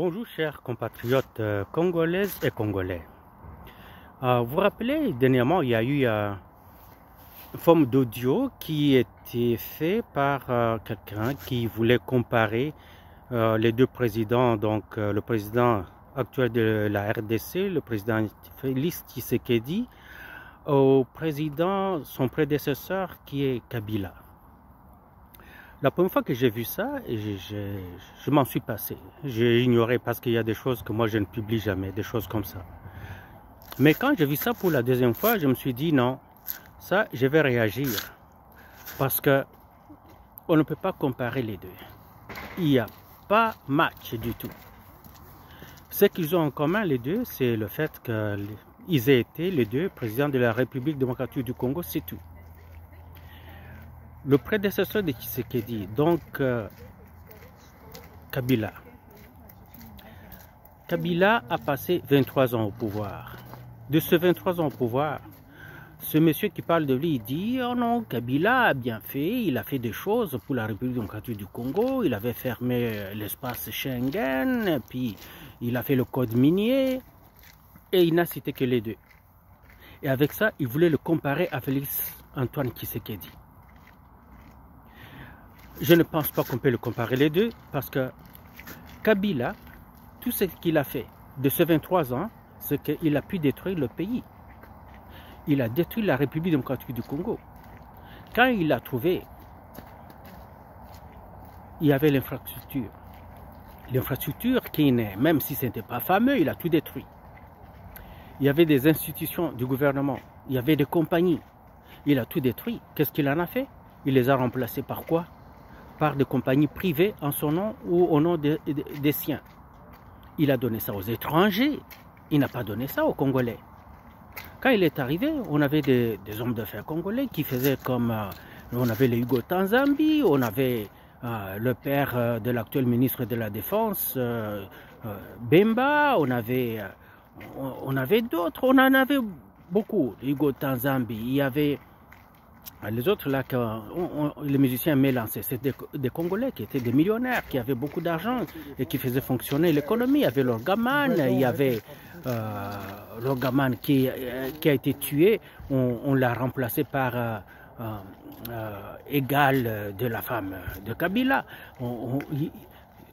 Bonjour chers compatriotes congolaises et congolais. Vous vous rappelez, dernièrement il y a eu une forme d'audio qui était fait par quelqu'un qui voulait comparer les deux présidents, donc le président actuel de la RDC, le président Félix Tshisekedi, au président, son prédécesseur qui est Kabila. La première fois que j'ai vu ça, je m'en suis passé. J'ai ignoré parce qu'il y a des choses que moi je ne publie jamais, des choses comme ça. Mais quand j'ai vu ça pour la deuxième fois, je me suis dit non, ça je vais réagir. Parce que on ne peut pas comparer les deux. Il n'y a pas match du tout. Ce qu'ils ont en commun les deux, c'est le fait qu'ils aient été les deux présidents de la République démocratique du Congo, c'est tout. Le prédécesseur de Tshisekedi, donc Kabila a passé 23 ans au pouvoir. De ce 23 ans au pouvoir, ce monsieur qui parle de lui, il dit « Oh non, Kabila a bien fait, il a fait des choses pour la République démocratique du Congo, il avait fermé l'espace Schengen, puis il a fait le code minier, et il n'a cité que les deux. » Et avec ça, il voulait le comparer à Félix Antoine Tshisekedi. Je ne pense pas qu'on peut le comparer les deux parce que Kabila, tout ce qu'il a fait de ces 23 ans, c'est qu'il a pu détruire le pays. Il a détruit la République démocratique du Congo. Quand il a trouvé, il y avait l'infrastructure. L'infrastructure qui n'est, même si ce n'était pas fameux, il a tout détruit. Il y avait des institutions du gouvernement, il y avait des compagnies. Il a tout détruit. Qu'est-ce qu'il en a fait? Il les a remplacés par quoi? Par des compagnies privées en son nom ou au nom des siens. Il a donné ça aux étrangers, il n'a pas donné ça aux Congolais. Quand il est arrivé, on avait des hommes d'affaires congolais qui faisaient comme... on avait les Hugo Tanzambi, on avait le père de l'actuel ministre de la Défense, Bemba, on avait d'autres, on en avait beaucoup. Hugo Tanzambi, il y avait... Les autres là, les musiciens aimaient lancer, c'était des Congolais qui étaient des millionnaires, qui avaient beaucoup d'argent et qui faisaient fonctionner l'économie. Il y avait l'Orgaman, il y avait l'Orgaman qui a été tué, on l'a remplacé par Égal de la femme de Kabila.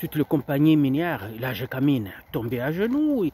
Toutes les compagnies minières, la Gécamine tombait à genoux,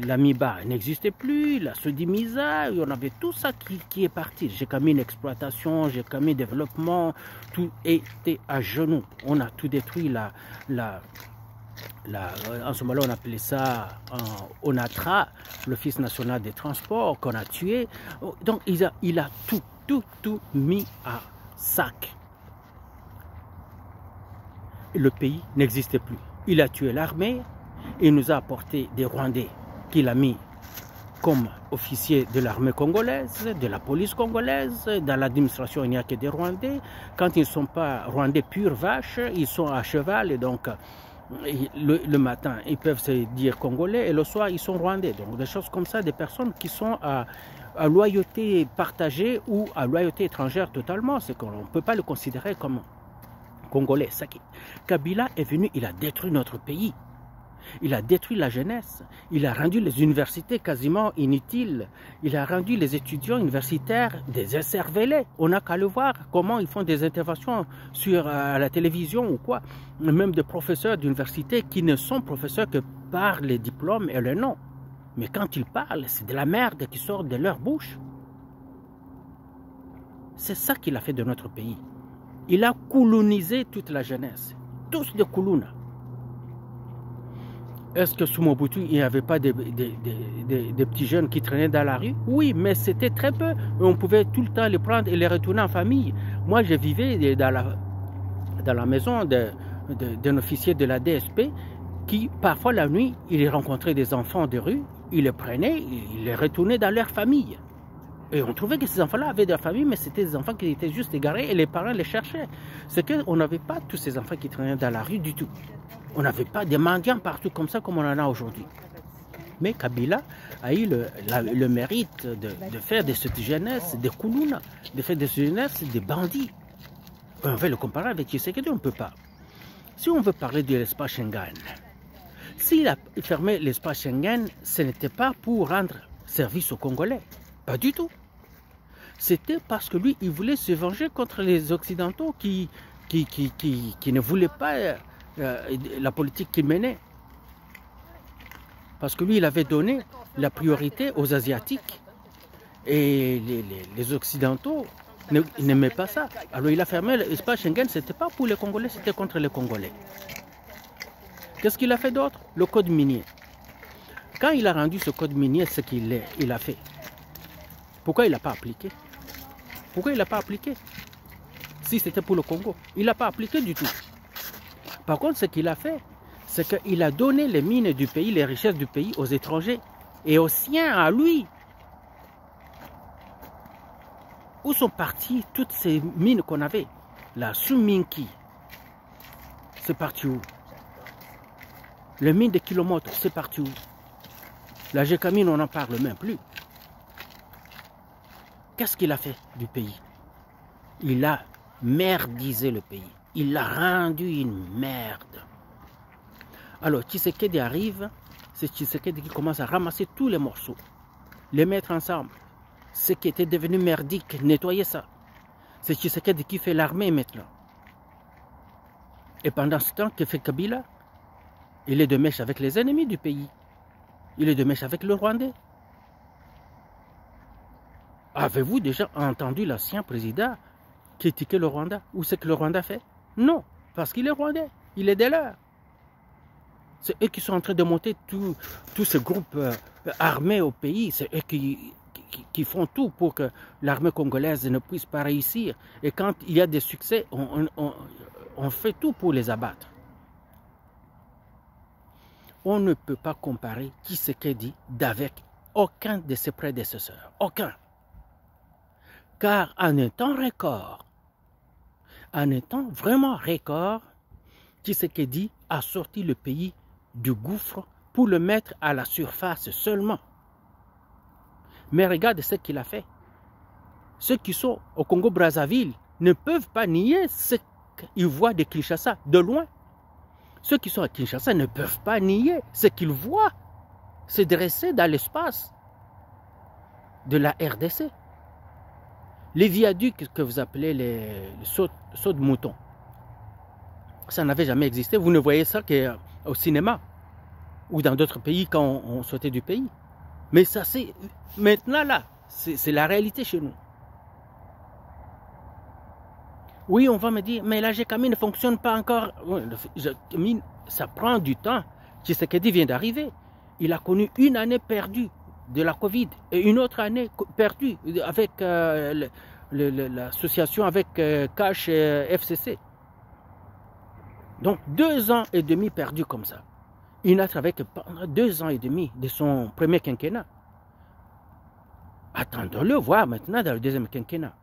l'Amiba n'existait plus, la Sodimisa, on avait tout ça qui est parti. Gécamine exploitation, Gécamine développement, tout était à genoux. On a tout détruit. En ce moment-là, on appelait ça ONATRA, l'Office national des transports, qu'on a tué. Donc il a tout mis à sac. Le pays n'existait plus. Il a tué l'armée, il nous a apporté des Rwandais qu'il a mis comme officiers de l'armée congolaise, de la police congolaise. Dans l'administration, il n'y a que des Rwandais. Quand ils ne sont pas Rwandais pure vache, ils sont à cheval et donc le matin, ils peuvent se dire Congolais et le soir, ils sont Rwandais. Donc des choses comme ça, des personnes qui sont à loyauté partagée ou à loyauté étrangère totalement. C'est qu'on ne peut pas le considérer comme Congolais. Kabila est venu, il a détruit notre pays. Il a détruit la jeunesse. Il a rendu les universités quasiment inutiles. Il a rendu les étudiants universitaires des écervelés. On n'a qu'à le voir comment ils font des interventions sur la télévision ou quoi. Même des professeurs d'université qui ne sont professeurs que par les diplômes et le nom. Mais quand ils parlent, c'est de la merde qui sort de leur bouche. C'est ça qu'il a fait de notre pays. Il a colonisé toute la jeunesse, tous des Koulouna. Est-ce que sous Mobutu, il n'y avait pas des petits jeunes qui traînaient dans la rue? Oui, mais c'était très peu. On pouvait tout le temps les prendre et les retourner en famille. Moi, je vivais dans la maison d'un officier de la DSP qui, parfois la nuit, il rencontrait des enfants de rue, il les prenait, il les retournait dans leur famille. Et on trouvait que ces enfants-là avaient de la famille, mais c'était des enfants qui étaient juste égarés et les parents les cherchaient. C'est qu'on n'avait pas tous ces enfants qui traînaient dans la rue du tout. On n'avait pas des mendiants partout comme ça comme on en a aujourd'hui. Mais Kabila a eu le mérite de faire de cette jeunesse des Koulouna, de faire de cette jeunesse des bandits. On veut le comparer avec Tshisekedi, on ne peut pas. Si on veut parler de l'espace Schengen, s'il a fermé l'espace Schengen, ce n'était pas pour rendre service aux Congolais. Pas du tout. C'était parce que lui, il voulait se venger contre les Occidentaux qui ne voulaient pas la politique qu'il menait. Parce que lui, il avait donné la priorité aux Asiatiques. Et les Occidentaux n'aimaient pas ça. Alors il a fermé l'espace Schengen, ce n'était pas pour les Congolais, c'était contre les Congolais. Qu'est-ce qu'il a fait d'autre? Le code minier. Quand il a rendu ce code minier, ce qu'il a fait, pourquoi il n'a pas appliqué? Pourquoi il n'a pas appliqué? Si c'était pour le Congo, il n'a pas appliqué du tout. Par contre, ce qu'il a fait, c'est qu'il a donné les mines du pays, les richesses du pays aux étrangers et aux siens, à lui. Où sont parties toutes ces mines qu'on avait? La Suminki, c'est parti où? Les mines de Kilomoto, c'est parti où? La Gécamine, on n'en parle même plus. Qu'est-ce qu'il a fait du pays? Il a merdisé le pays. Il l'a rendu une merde. Alors, Tshisekedi arrive, c'est Tshisekedi qui commence à ramasser tous les morceaux, les mettre ensemble. Ce qui était devenu merdique, nettoyer ça. C'est Tshisekedi qui fait l'armée maintenant. Et pendant ce temps, que fait Kabila? Il est de mèche avec les ennemis du pays. Il est de mèche avec le Rwandais. Avez-vous déjà entendu l'ancien président critiquer le Rwanda? Ou ce que le Rwanda fait? Non, parce qu'il est Rwandais. Il est des leurs. C'est eux qui sont en train de monter tous ces groupes armés au pays. C'est eux qui font tout pour que l'armée congolaise ne puisse pas réussir. Et quand il y a des succès, on fait tout pour les abattre. On ne peut pas comparer Tshisekedi d'avec aucun de ses prédécesseurs. Aucun. Car en un temps record, en un temps vraiment record, Tshisekedi a sorti le pays du gouffre pour le mettre à la surface seulement. Mais regarde ce qu'il a fait. Ceux qui sont au Congo-Brazzaville ne peuvent pas nier ce qu'ils voient de Kinshasa de loin. Ceux qui sont à Kinshasa ne peuvent pas nier ce qu'ils voient se dresser dans l'espace de la RDC. Les viaducs que vous appelez les sauts de mouton, ça n'avait jamais existé. Vous ne voyez ça qu'au cinéma ou dans d'autres pays quand on sautait du pays. Mais ça, c'est maintenant là, c'est la réalité chez nous. Oui, on va me dire, mais la Gécamine ne fonctionne pas encore. La Gécamine, ça prend du temps. Tshisekedi vient d'arriver. Il a connu une année perdue de la Covid et une autre année perdue avec l'association avec Cash et FCC. Donc 2 ans et demi perdus comme ça. Il n'a travaillé que pendant 2 ans et demi de son premier quinquennat. Attendons-le voir maintenant dans le deuxième quinquennat.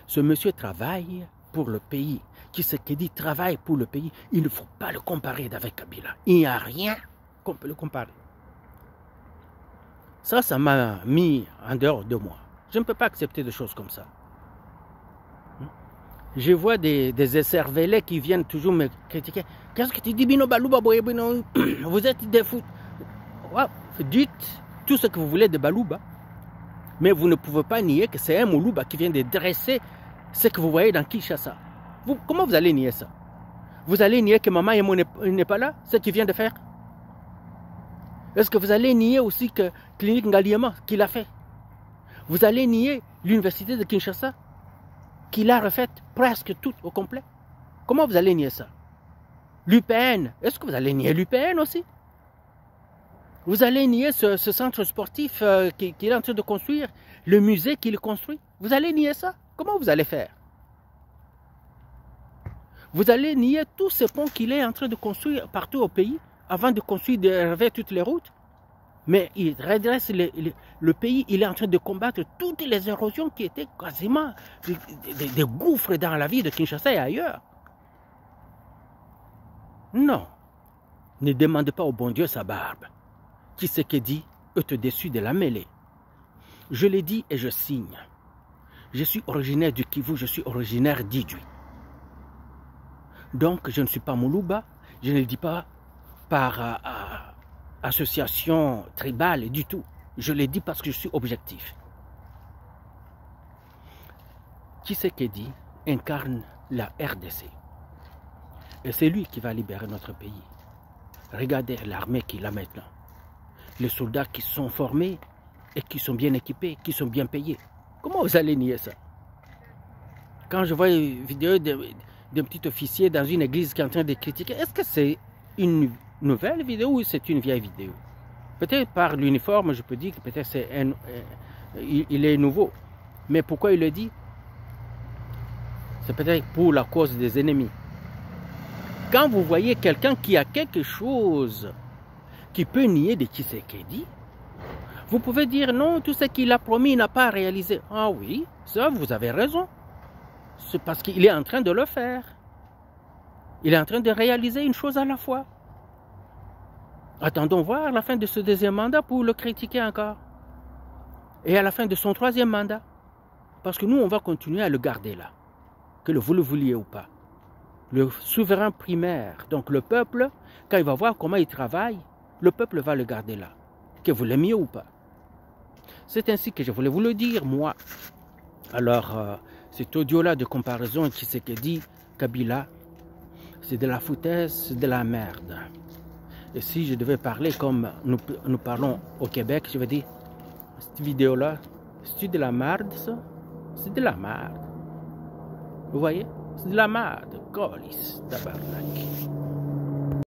Ce monsieur travaille pour le pays. Tshisekedi travaille pour le pays. Il ne faut pas le comparer avec Kabila. Il n'y a rien qu'on peut le comparer. Ça m'a mis en dehors de moi. Je ne peux pas accepter des choses comme ça. Je vois des écervelés qui viennent toujours me critiquer. Qu'est-ce que tu dis, Bino Balouba Boye Bino? Vous êtes des fous. Dites tout ce que vous voulez de Balouba. Mais vous ne pouvez pas nier que c'est un Moulouba qui vient de dresser ce que vous voyez dans Kinshasa. Comment vous allez nier ça? Vous allez nier que Maman Yemo n'est pas là, ce qu'il vient de faire? Est-ce que vous allez nier aussi que Clinique Ngaliema qu'il a fait? Vous allez nier l'université de Kinshasa qu'il a refaite presque toute au complet? Comment vous allez nier ça? L'UPN, est-ce que vous allez nier l'UPN aussi? Vous allez nier ce centre sportif qu'il est en train de construire, le musée qu'il construit? Vous allez nier ça? Comment vous allez faire? Vous allez nier tous ces ponts qu'il est en train de construire partout au pays avant de construire toutes les routes? Mais il redresse le pays, il est en train de combattre toutes les érosions qui étaient quasiment des gouffres dans la vie de Kinshasa et ailleurs. Non, ne demande pas au bon Dieu sa barbe. Tshisekedi est au-dessus de la mêlée. Je l'ai dit et je signe. Je suis originaire du Kivu, je suis originaire d'Idjui. Donc je ne suis pas Moulouba, je ne le dis pas par association tribale du tout. Je le dis parce que je suis objectif. Tshisekedi incarne la RDC. Et c'est lui qui va libérer notre pays. Regardez l'armée qu'il a maintenant. Les soldats qui sont formés et qui sont bien équipés, qui sont bien payés. Comment vous allez nier ça? Quand je vois une vidéo d'un petit officier dans une église qui est en train de critiquer, est-ce que c'est une nouvelle vidéo ou c'est une vieille vidéo? Peut-être par l'uniforme, je peux dire que peut-être il est nouveau. Mais pourquoi il le dit? C'est peut-être pour la cause des ennemis. Quand vous voyez quelqu'un qui a quelque chose qui peut nier de Tshisekedi, vous pouvez dire non, tout ce qu'il a promis, il n'a pas réalisé. Ah oui, ça, vous avez raison. C'est parce qu'il est en train de le faire. Il est en train de réaliser une chose à la fois. Attendons voir la fin de ce deuxième mandat pour le critiquer encore. Et à la fin de son troisième mandat. Parce que nous, on va continuer à le garder là. Que vous le vouliez ou pas. Le souverain primaire, donc le peuple, quand il va voir comment il travaille, le peuple va le garder là. Que vous l'aimiez ou pas. C'est ainsi que je voulais vous le dire, moi. Alors, cet audio-là de comparaison Tshisekedi, Kabila, c'est de la foutaise, c'est de la merde. Et si je devais parler comme nous parlons au Québec, je vais dire, cette vidéo-là, c'est de la merde, ça? C'est de la merde. Vous voyez? C'est de la merde. Colis, tabarnak.